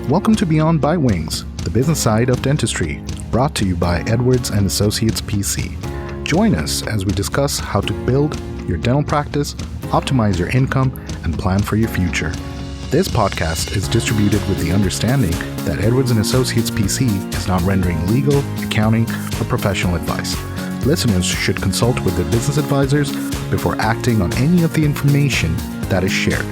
Welcome to Beyond Bite Wings, the business side of dentistry, brought to you by Edwards and Associates PC. Join us as we discuss how to build your dental practice, optimize your income, and plan for your future. This podcast is distributed with the understanding that Edwards and Associates PC is not rendering legal, accounting, or professional advice. Listeners should consult with their business advisors before acting on any of the information that is shared.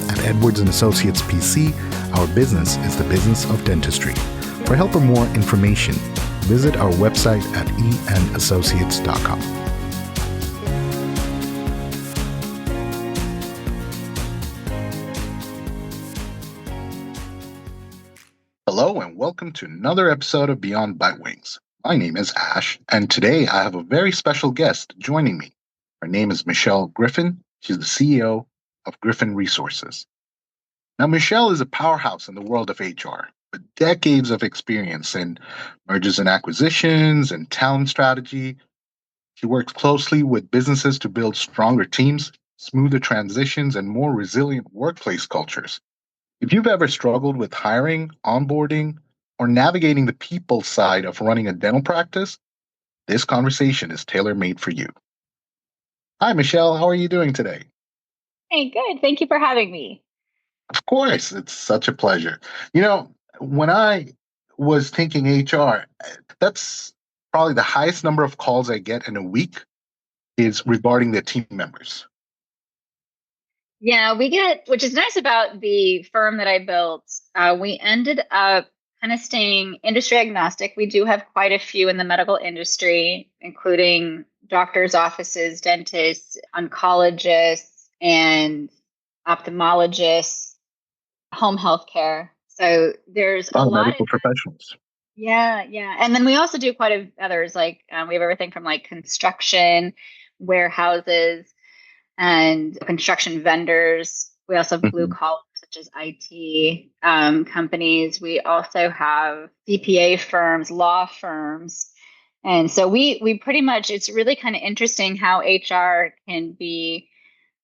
At Edwards and Associates PC, our business is the business of dentistry. For help or more information, visit our website at enassociates.com. Hello and welcome to another episode of Beyond Bite Wings. My name is Ash, and today I have a very special guest joining me. Her name is Michelle Griffin. She's the CEO of Griffin Resources. Now, Michelle is a powerhouse in the world of HR, with decades of experience in mergers and acquisitions and talent strategy. She works closely with businesses to build stronger teams, smoother transitions, and more resilient workplace cultures. If you've ever struggled with hiring, onboarding, or navigating the people side of running a dental practice, this conversation is tailor-made for you. Hi, Michelle. How are you doing today? Hey, good. Thank you for having me. Of course, it's such a pleasure. You know, when I was thinking HR, that's probably the highest number of calls I get in a week is regarding the team members. Yeah, we get, which is nice about the firm that I built. We ended up kind of staying industry agnostic. We do have quite a few in the medical industry, including doctors' offices, dentists, oncologists, and ophthalmologists, home health care. So there's a lot Medical professionals. Yeah. And then we also do quite a others, like we have everything from like construction, warehouses, and construction vendors. We also have blue collars such as IT companies. We also have CPA firms, law firms. And so we pretty much, it's really kind of interesting how HR can be,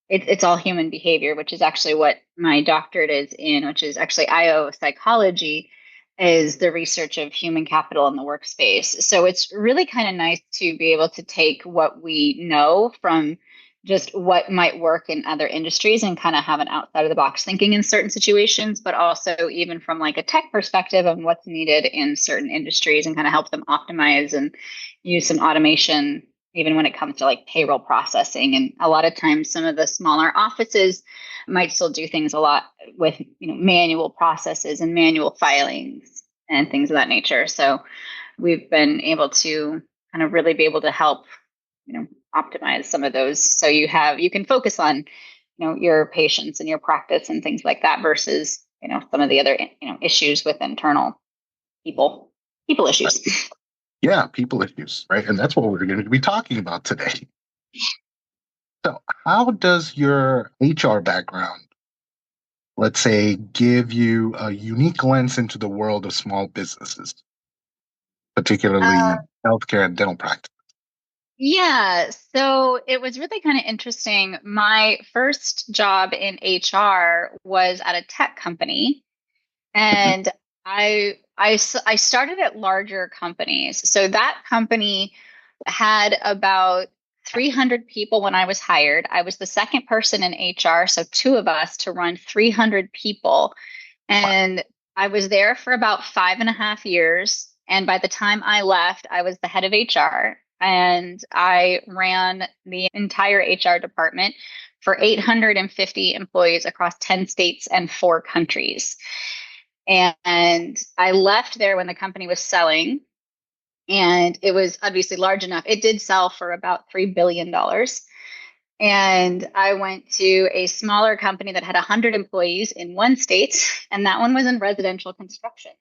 it's all human behavior, which is actually what my doctorate is in, which is actually IO psychology, is the research of human capital in the workspace. So it's really kind of nice to be able to take what we know from just what might work in other industries and kind of have an outside of the box thinking in certain situations, but also even from like a tech perspective of what's needed in certain industries and kind of help them optimize and use some automation, even when it comes to like payroll processing. And a lot of times some of the smaller offices might still do things a lot with, manual processes and manual filings and things of that nature. So we've been able to kind of really be able to help, optimize some of those. So you can focus on, your patients and your practice and things like that versus, some of the other, issues with internal people issues. Yeah, people issues, right? And that's what we're going to be talking about today. So how does your HR background, let's say, give you a unique lens into the world of small businesses, particularly healthcare and dental practice? Yeah, so it was really kind of interesting. My first job in HR was at a tech company, and I started at larger companies. So that company had about 300 people when I was hired. I was the second person in HR, so two of us to run 300 people. And I was there for about 5.5 years. And by the time I left, I was the head of HR. And I ran the entire HR department for 850 employees across 10 states and 4 countries. And I left there when the company was selling, and it was obviously large enough. It did sell for about $3 billion. And I went to a smaller company that had 100 employees in one state, and that one was in residential construction.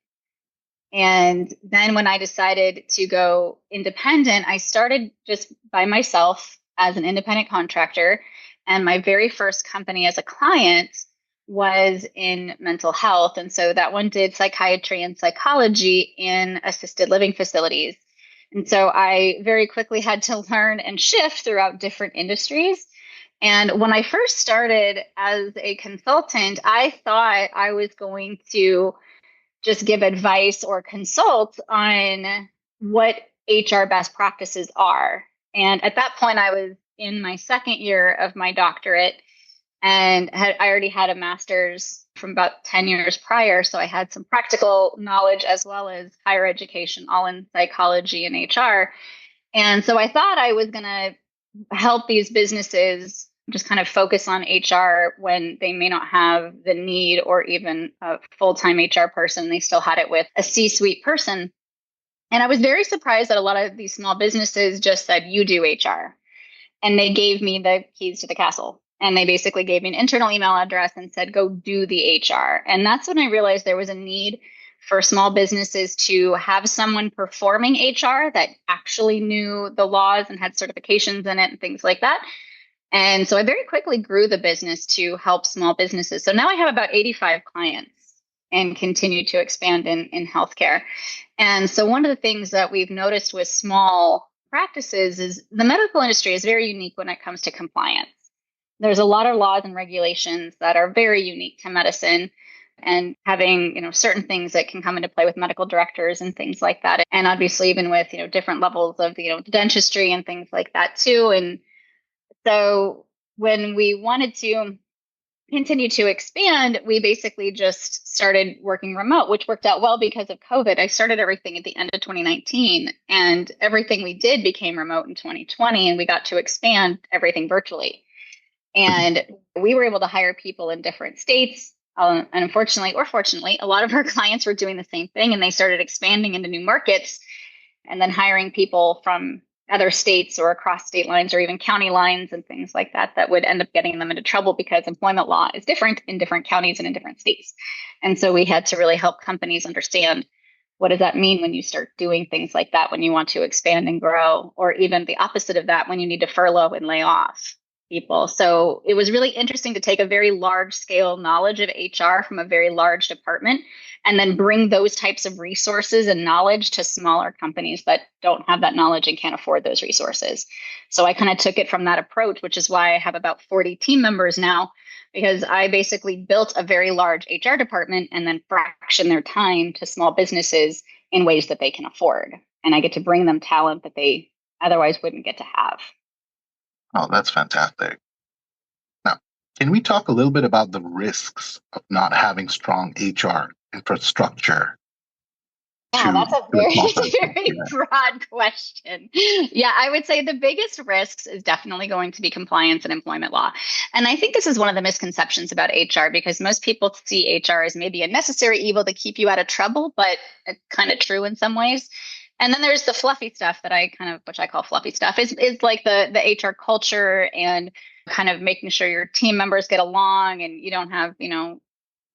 And then when I decided to go independent, I started just by myself as an independent contractor. And my very first company as a client was in mental health. And so that one did psychiatry and psychology in assisted living facilities. And so I very quickly had to learn and shift throughout different industries. And when I first started as a consultant, I thought I was going to just give advice or consult on what HR best practices are. And at that point, I was in my second year of my doctorate and I already had a master's from about 10 years prior. So I had some practical knowledge as well as higher education, all in psychology and HR. And so I thought I was going to help these businesses just kind of focus on HR when they may not have the need or even a full-time HR person. They still had it with a C-suite person. And I was very surprised that a lot of these small businesses just said, you do HR. And they gave me the keys to the castle. And they basically gave me an internal email address and said, go do the HR. And that's when I realized there was a need for small businesses to have someone performing HR that actually knew the laws and had certifications in it and things like that. And so I very quickly grew the business to help small businesses. So now I have about 85 clients and continue to expand in healthcare. And so one of the things that we've noticed with small practices is the medical industry is very unique when it comes to compliance. There's a lot of laws and regulations that are very unique to medicine and having, certain things that can come into play with medical directors and things like that. And obviously even with, different levels of, dentistry and things like that too. And so when we wanted to continue to expand, we basically just started working remote, which worked out well because of COVID. I started everything at the end of 2019 and everything we did became remote in 2020 and we got to expand everything virtually. And we were able to hire people in different states. And unfortunately or fortunately, a lot of our clients were doing the same thing and they started expanding into new markets and then hiring people from other states or across state lines or even county lines and things like that that would end up getting them into trouble because employment law is different in different counties and in different states. And so we had to really help companies understand what does that mean when you start doing things like that, when you want to expand and grow, or even the opposite of that, when you need to furlough and lay off people. So it was really interesting to take a very large scale knowledge of HR from a very large department and then bring those types of resources and knowledge to smaller companies that don't have that knowledge and can't afford those resources. So I kind of took it from that approach, which is why I have about 40 team members now, because I basically built a very large HR department and then fraction their time to small businesses in ways that they can afford. And I get to bring them talent that they otherwise wouldn't get to have. Oh, that's fantastic. Now, can we talk a little bit about the risks of not having strong HR infrastructure? Yeah, that's a very broad question. Yeah, I would say the biggest risks is definitely going to be compliance and employment law. And I think this is one of the misconceptions about HR because most people see HR as maybe a necessary evil to keep you out of trouble, but it's kind of true in some ways. And then there's the fluffy stuff that which I call fluffy stuff, is like the HR culture and kind of making sure your team members get along and you don't have,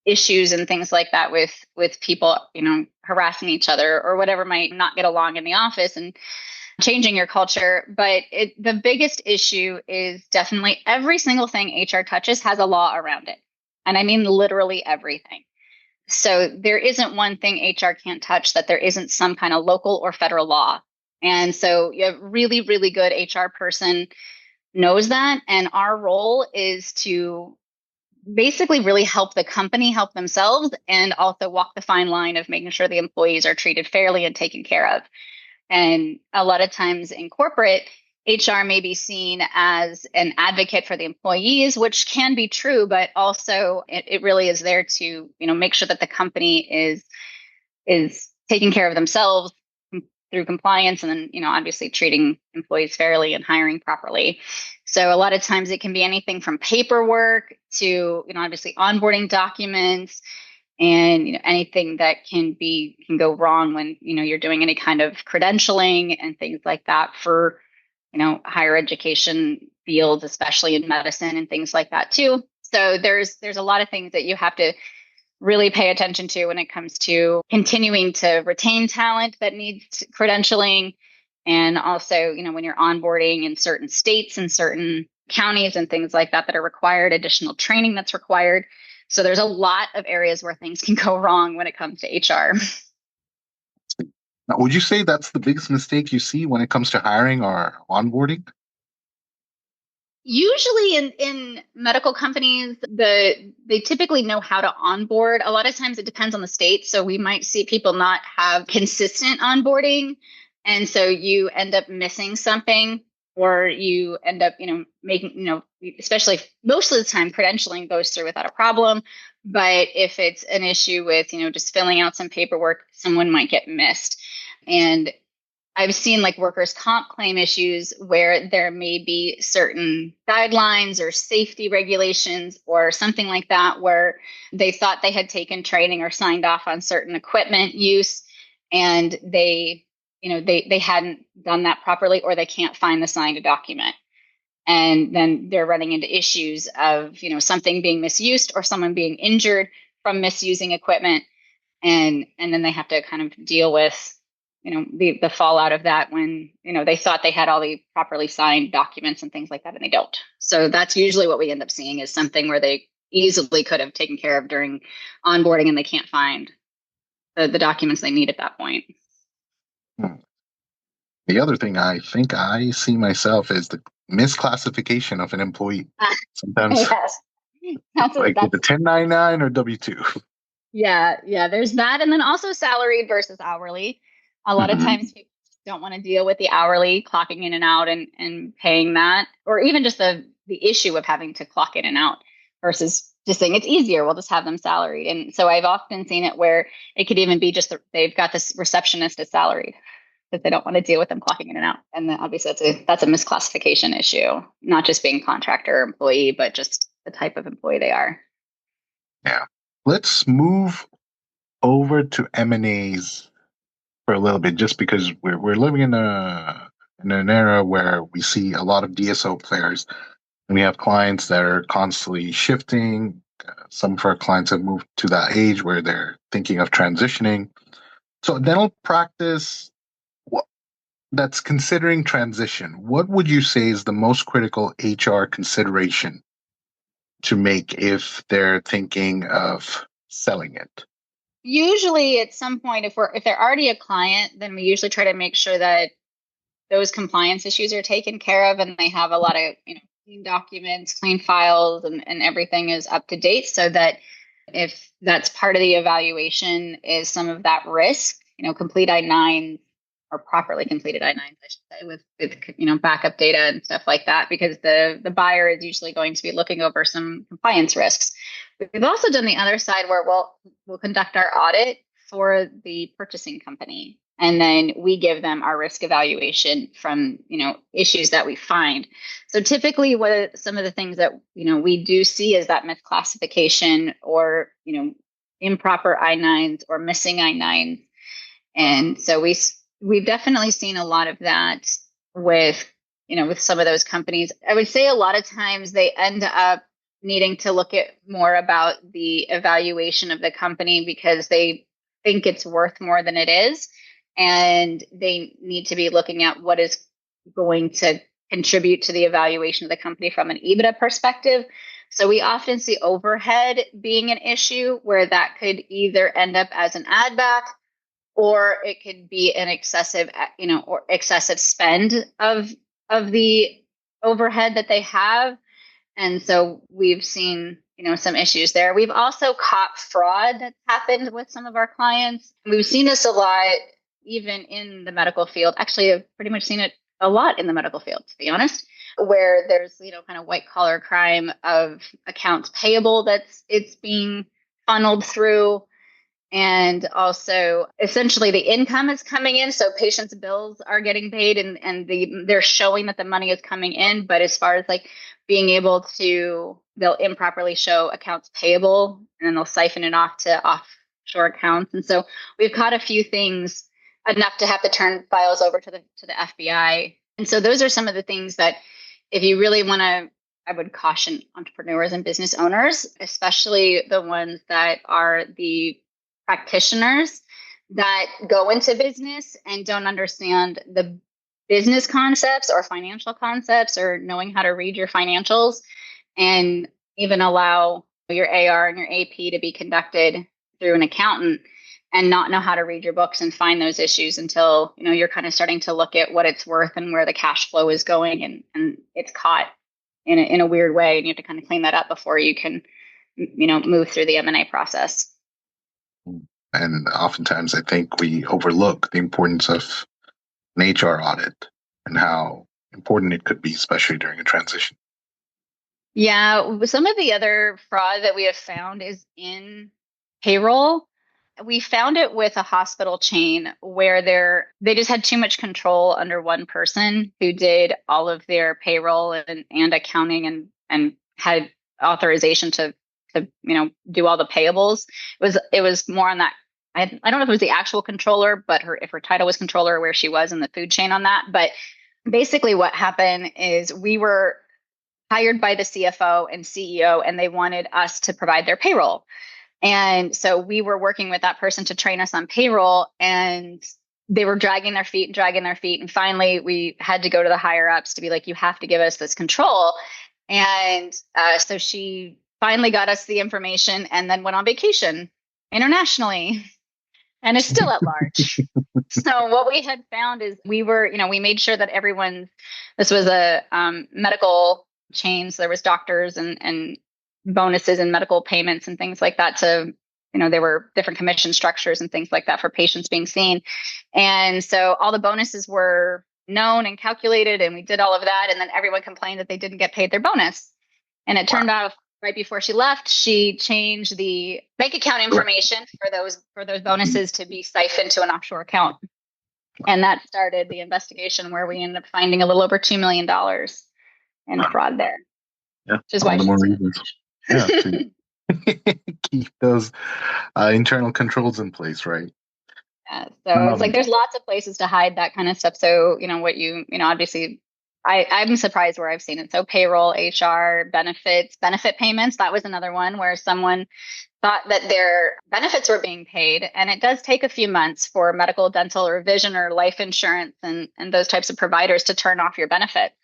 issues and things like that with people, harassing each other or whatever might not get along in the office and changing your culture. But the biggest issue is definitely every single thing HR touches has a law around it. And I mean literally everything. So there isn't one thing HR can't touch that there isn't some kind of local or federal law. And so a really, really good HR person knows that. And our role is to basically really help the company help themselves and also walk the fine line of making sure the employees are treated fairly and taken care of. And a lot of times in corporate, HR may be seen as an advocate for the employees, which can be true, but also it really is there to, make sure that the company is taking care of themselves through compliance and then, obviously treating employees fairly and hiring properly. So a lot of times it can be anything from paperwork to, obviously onboarding documents and anything that can go wrong when, you're doing any kind of credentialing and things like that for, higher education fields, especially in medicine and things like that too. So there's a lot of things that you have to really pay attention to when it comes to continuing to retain talent that needs credentialing. And also, when you're onboarding in certain states and certain counties and things like that are required, additional training that's required. So there's a lot of areas where things can go wrong when it comes to HR. Now, would you say that's the biggest mistake you see when it comes to hiring or onboarding? Usually in medical companies, they typically know how to onboard. A lot of times it depends on the state. So we might see people not have consistent onboarding. And so you end up missing something, or you end up, making, especially most of the time credentialing goes through without a problem. But if it's an issue with, just filling out some paperwork, someone might get missed. And I've seen like workers' comp claim issues where there may be certain guidelines or safety regulations or something like that where they thought they had taken training or signed off on certain equipment use, and they hadn't done that properly, or they can't find the signed document. And then they're running into issues of, something being misused or someone being injured from misusing equipment. And then they have to kind of deal with the fallout of that when they thought they had all the properly signed documents and things like that, and they don't. So that's usually what we end up seeing, is something where they easily could have taken care of during onboarding and they can't find the documents they need at that point. The other thing I think I see myself is the misclassification of an employee. Sometimes Yes. That's like with the 1099 or W-2. Yeah, there's that. And then also salaried versus hourly. A lot of times people don't want to deal with the hourly clocking in and out and paying that, or even just the issue of having to clock in and out versus just saying it's easier, we'll just have them salaried. And so I've often seen it where it could even be just they've got this receptionist as salaried because they don't want to deal with them clocking in and out. And then obviously that's a misclassification issue, not just being contractor or employee, but just the type of employee they are. Yeah. Let's move over to M&As for a little bit, just because we're living in an era where we see a lot of DSO players, and we have clients that are constantly shifting. Some of our clients have moved to that age where they're thinking of transitioning. So, a dental practice that's considering transition, what would you say is the most critical HR consideration to make if they're thinking of selling it? Usually at some point, if they're already a client, then we usually try to make sure that those compliance issues are taken care of and they have a lot of clean documents, clean files, and everything is up to date, so that if that's part of the evaluation is some of that risk, complete I-9s or properly completed I-9s, I should say, with backup data and stuff like that, because the buyer is usually going to be looking over some compliance risks. We've also done the other side where we'll conduct our audit for the purchasing company, and then we give them our risk evaluation from issues that we find. So typically, what some of the things that we do see is that misclassification or improper I-9s or missing I-9s, and so we've definitely seen a lot of that with some of those companies. I would say a lot of times they end up needing to look at more about the evaluation of the company because they think it's worth more than it is. And they need to be looking at what is going to contribute to the evaluation of the company from an EBITDA perspective. So we often see overhead being an issue where that could either end up as an add back, or it could be an excessive, or excessive spend of the overhead that they have. And so we've seen, some issues there. We've also caught fraud that's happened with some of our clients. We've seen this a lot, even in the medical field. Actually, I've pretty much seen it a lot in the medical field, to be honest, where there's, kind of white collar crime of accounts payable it's being funneled through. And also, essentially, the income is coming in. So patients' bills are getting paid and they're showing that the money is coming in. But as far as being able to, they'll improperly show accounts payable and then they'll siphon it off to offshore accounts. And so we've caught a few things enough to have to turn files over to the FBI. And so those are some of the things that if you really want to, I would caution entrepreneurs and business owners, especially the ones that are the practitioners that go into business and don't understand the business concepts or financial concepts or knowing how to read your financials, and even allow your AR and your AP to be conducted through an accountant and not know how to read your books and find those issues until you're kind of starting to look at what it's worth and where the cash flow is going, and it's caught in a weird way, and you have to kind of clean that up before you can, move through the M&A process. And oftentimes I think we overlook the importance of an HR audit and how important it could be, especially during a transition. Yeah, some of the other fraud that we have found is in payroll. We found it with a hospital chain where they just had too much control under one person who did all of their payroll and accounting and had authorization to do all the payables. It was more on that. I don't know if it was the actual controller, but if her title was controller, or where she was in the food chain on that. But basically what happened is we were hired by the CFO and CEO, and they wanted us to provide their payroll. And so we were working with that person to train us on payroll, and they were dragging their feet. And finally, we had to go to the higher ups to be like, you have to give us this control. And so she finally got us the information and then went on vacation internationally and is still at large. So what we had found is we made sure that this was a medical chain. So there was doctors and bonuses and medical payments and things like that there were different commission structures and things like that for patients being seen. And so all the bonuses were known and calculated, and we did all of that. And then everyone complained that they didn't get paid their bonus. And it turned out right before she left, she changed the bank account information for those bonuses to be siphoned to an offshore account. And that started the investigation where we ended up finding a little over $2 million in fraud there. Yeah, which is why the more reasons. Yeah, to keep those internal controls in place, right? Yeah, so it's like there's lots of places to hide that kind of stuff. So, obviously, I'm surprised where I've seen it. So payroll, HR, benefit payments. That was another one where someone thought that their benefits were being paid. And it does take a few months for medical, dental, or vision or life insurance and those types of providers to turn off your benefits.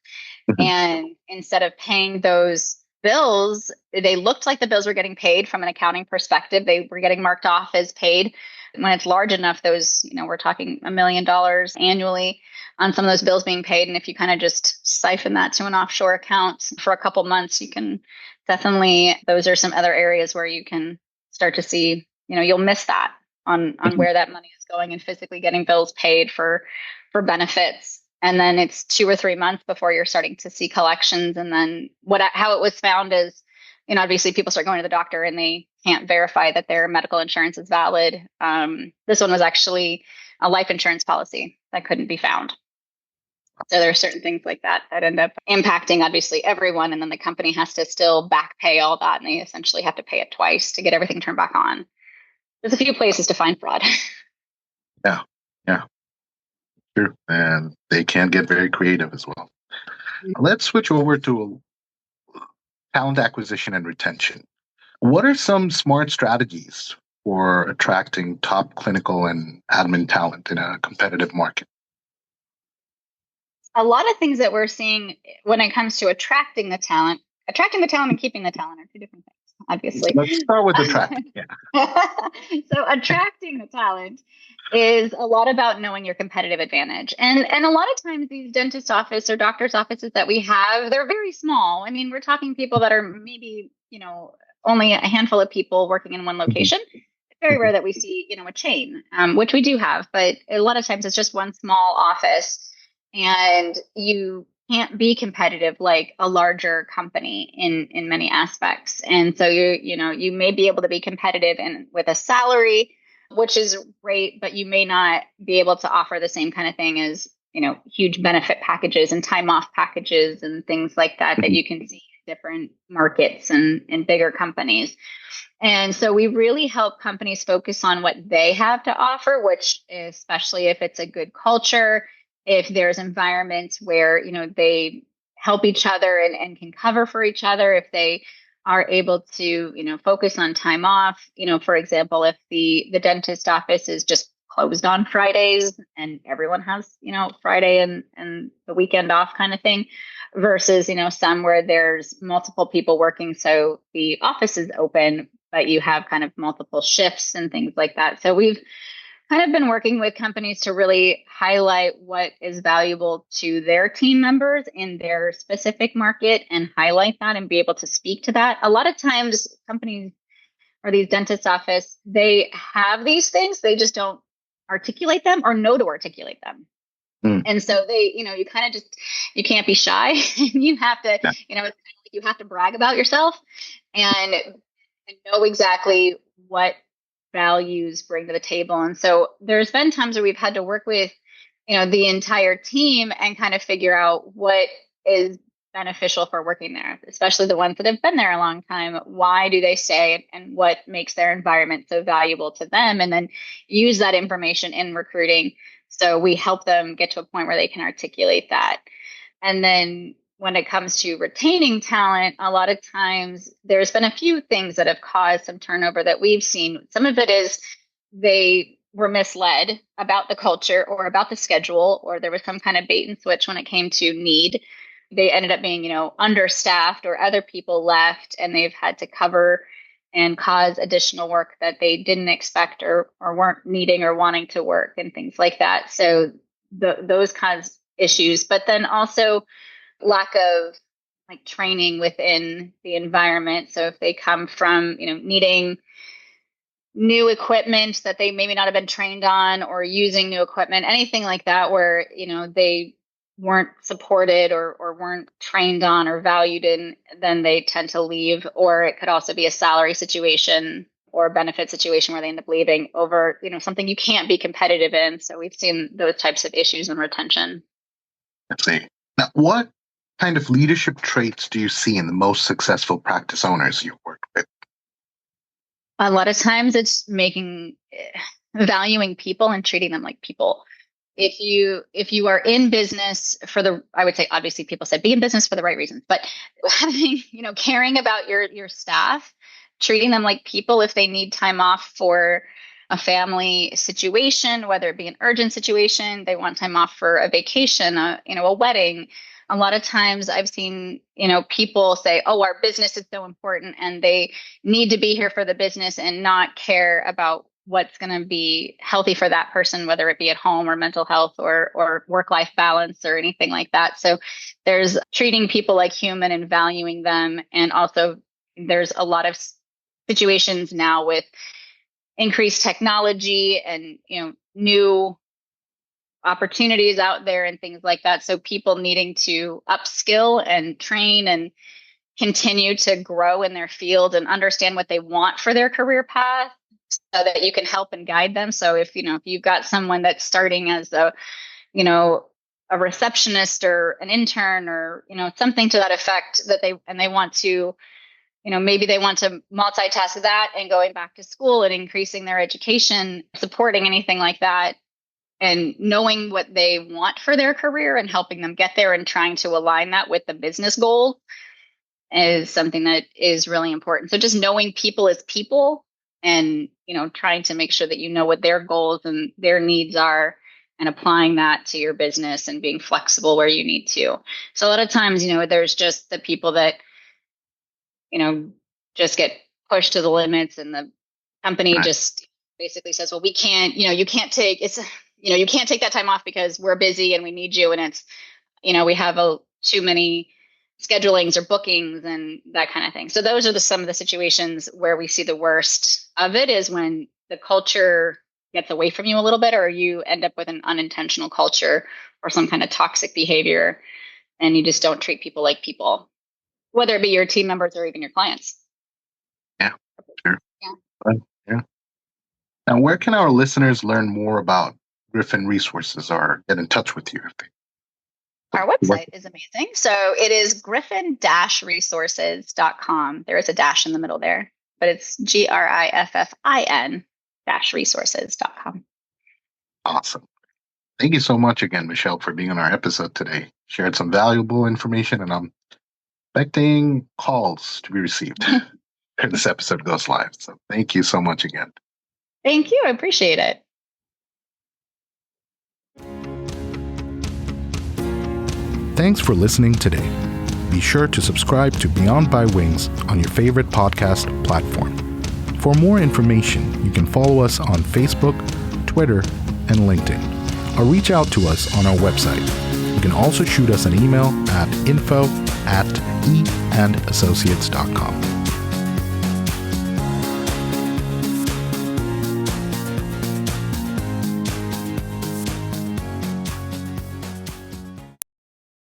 And instead of paying those bills, they looked like the bills were getting paid from an accounting perspective. They were getting marked off as paid. When it's large enough, those, we're talking $1 million annually on some of those bills being paid. And if you kind of just siphon that to an offshore account for a couple months, you can definitely, those are some other areas where you can start to see, you'll miss that on where that money is going and physically getting bills paid for benefits. And then it's 2 or 3 months before you're starting to see collections. And then how it was found is, obviously people start going to the doctor and they can't verify that their medical insurance is valid. This one was actually a life insurance policy that couldn't be found. So there are certain things like that end up impacting obviously everyone. And then the company has to still back pay all that. And they essentially have to pay it twice to get everything turned back on. There's a few places to find fraud. Yeah. True. And they can get very creative as well. Let's switch over to talent acquisition and retention. What are some smart strategies for attracting top clinical and admin talent in a competitive market? A lot of things that we're seeing when it comes to attracting the talent and keeping the talent are two different things, obviously. Let's start with attracting. So attracting the talent is a lot about knowing your competitive advantage. And a lot of times these dentist office or doctor's offices that we have, they're very small. I mean, we're talking people that are maybe, only a handful of people working in one location. It's very rare that we see, a chain, which we do have, but a lot of times it's just one small office and you can't be competitive like a larger company in many aspects. And so you may be able to be competitive with a salary, which is great, but you may not be able to offer the same kind of thing as, huge benefit packages and time off packages and things like that you can see in different markets and bigger companies. And so we really help companies focus on what they have to offer, which especially if it's a good culture, if there's environments where, they help each other and can cover for each other, if they are able to, focus on time off. For example, if the dentist office is just closed on Fridays and everyone has, Friday and the weekend off kind of thing versus, some where there's multiple people working. So the office is open, but you have kind of multiple shifts and things like that. So we've kind of been working with companies to really highlight what is valuable to their team members in their specific market and highlight that and be able to speak to that. A lot of times companies or these dentist office, they have these things, they just don't articulate them or know to articulate them. And so they, you kind of just, you can't be shy. You have to, it's kind of like you have to brag about yourself and know exactly what values bring to the table. And so there's been times where we've had to work with, the entire team and kind of figure out what is beneficial for working there, especially the ones that have been there a long time. Why do they stay and what makes their environment so valuable to them? And then use that information in recruiting. So we help them get to a point where they can articulate that. And then when it comes to retaining talent, a lot of times there's been a few things that have caused some turnover that we've seen. Some of it is they were misled about the culture or about the schedule, or there was some kind of bait and switch when it came to need. They ended up being, understaffed, or other people left and they've had to cover and cause additional work that they didn't expect or weren't needing or wanting to work and things like that. So those kinds of issues, but then also lack of training within the environment. So if they come from, needing new equipment that they maybe not have been trained on, or using new equipment, anything like that, where, they weren't supported or weren't trained on or valued in, then they tend to leave. Or it could also be a salary situation or a benefit situation where they end up leaving over, something you can't be competitive in. So we've seen those types of issues in retention. Let's see. Now, what kind of leadership traits do you see in the most successful practice owners you've worked with? A lot of times it's valuing people and treating them like people. If you are in business I would say, obviously people said be in business for the right reasons, but having, caring about your staff, treating them like people. If they need time off for a family situation, whether it be an urgent situation, they want time off for a vacation, a wedding. A lot of times I've seen, people say, oh, our business is so important and they need to be here for the business and not care about what's going to be healthy for that person, whether it be at home or mental health or work-life balance or anything like that. So there's treating people like human and valuing them. And also there's a lot of situations now with increased technology and, new opportunities out there and things like that. So people needing to upskill and train and continue to grow in their field and understand what they want for their career path, so that you can help and guide them. So if you've got someone that's starting as a receptionist or an intern or, something to that effect, that they want to, maybe they want to multitask that and going back to school and increasing their education, supporting anything like that, and knowing what they want for their career and helping them get there and trying to align that with the business goal is something that is really important. So just knowing people as people and, trying to make sure that what their goals and their needs are and applying that to your business and being flexible where you need to. So a lot of times, there's just the people that, just get pushed to the limits, and the company just basically says, well, we can't, you can't take that time off because we're busy and we need you. And it's, we have too many schedulings or bookings and that kind of thing. So those are some of the situations where we see the worst of it, is when the culture gets away from you a little bit, or you end up with an unintentional culture or some kind of toxic behavior, and you just don't treat people like people, whether it be your team members or even your clients. Yeah, sure. Yeah. Now, where can our listeners learn more about Griffin Resources or get in touch with you? Our website is amazing. So it is griffin-resources.com. There is a dash in the middle there, but it's GRIFFIN-resources.com. Awesome. Thank you so much again, Michelle, for being on our episode today. Shared some valuable information, and I'm expecting calls to be received after this episode goes live. So thank you so much again. Thank you. I appreciate it. Thanks for listening today. Be sure to subscribe to Beyond by Wings on your favorite podcast platform. For more information, you can follow us on Facebook, Twitter, and LinkedIn, or reach out to us on our website. You can also shoot us an email at info@eandassociates.com.